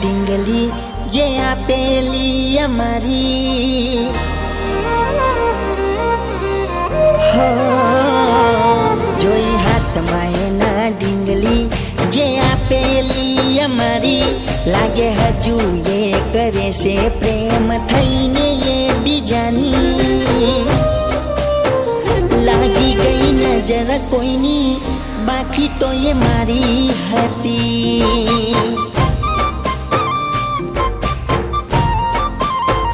ઢીંગલી જે આપેલી અમારી જોઈ હાથમાં એના ઢીંગલી જે આપેલી અમારી લાગે હજુ એ કરે છે પ્રેમ થઈને એ બીજાની લાગી ગઈ નજર કોઈની બાકી તો એ મારી હતી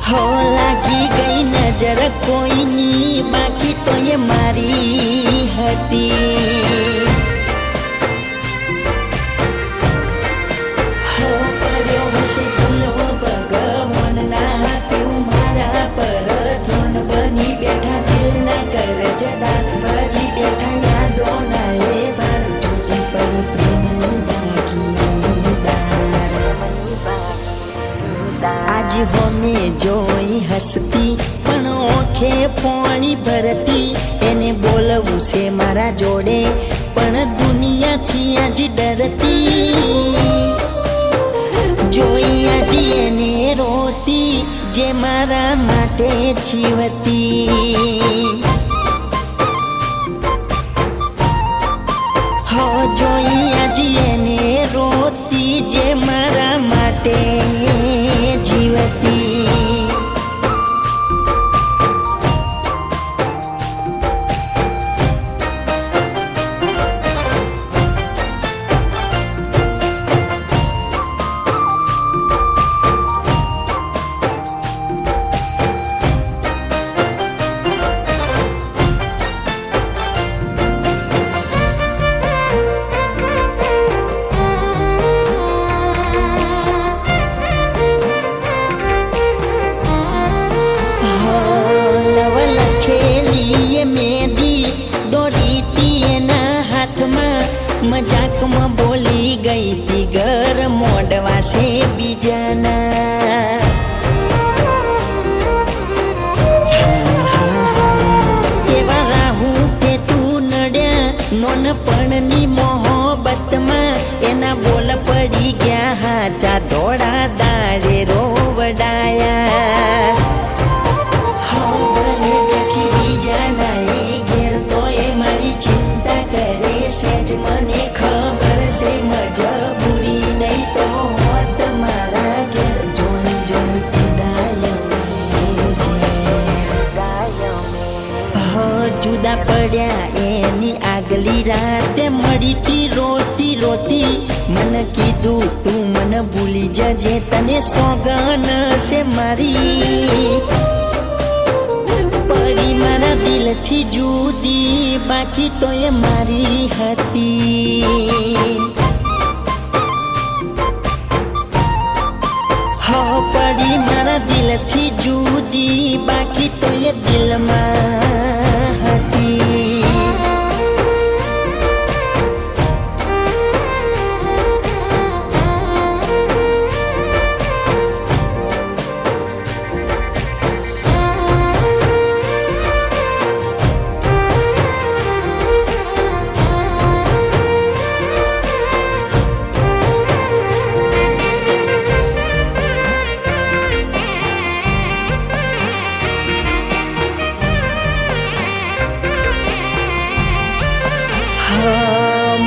હો લાગી ગઈ નજર કોઈની બાકી તો એ મારી હતી હો પડ્યો હશે ભૂલો ભગવાનના તેવું મારા પર ધોન બની બેઠા દિલ ના કર જતા ભરી બેઠા યાદો ના એ બાર છૂટી પડી પ્રેમની ભાગીદાર આજ હોમે જોઈ હસતી પણ ઓખે પાણી ભરતી એને બોલવું છે મારા જોડે પણ દુનિયાથી આજ ડરતી જોઈ આજ એને રોતી જે મારા માટે જીવતી હો જોઈ આજ એને રોતી જે મારા માટે જીવતી મજાકમાં બોલી ગઈ તી ઘર મોડવા છે બીજાના એવા રાહું કે તું નડ્યા નોનપણની મોહબ્બતમાં એના બોલ પડી ગયા હાચા ધોળા દાડે રોવડાયા મને ખબર છે મજબૂરી નહીં તો હોત મારા ઘેર જોઈ જોઈ જુદા પડ્યા એની આગલી રાતે મળી તી રોતી રોતી મને કીધું તું મને ભૂલી જજે તને સોગન છે મારી પડી મારા દિલથી જુદી બાકી તો એ મારી હતી હો પડી મારા દિલથી જુદી બાકી તો એ દિલમાં હતી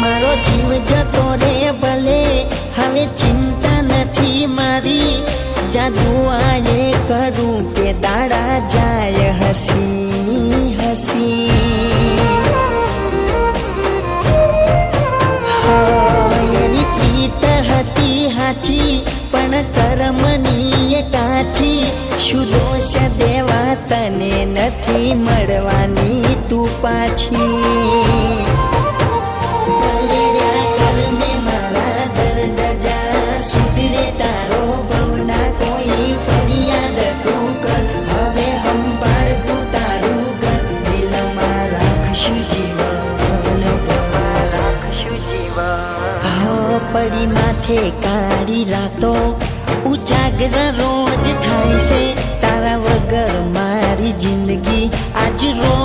મારો જીવ જતો રે ભલે હવે ચિંતા નથી મારી જાદુ આયે કરું કે દાડા જાય હસી હસી એની પ્રીત હતી હાચી પણ કર્મની કાચી શું દોષ દેવા તને નથી મળવાની તું પાછી પડી માથે કાળી રાતો ઉજાગરા રોજ થાય છે તારા વગર મારી જિંદગી આજ રોજ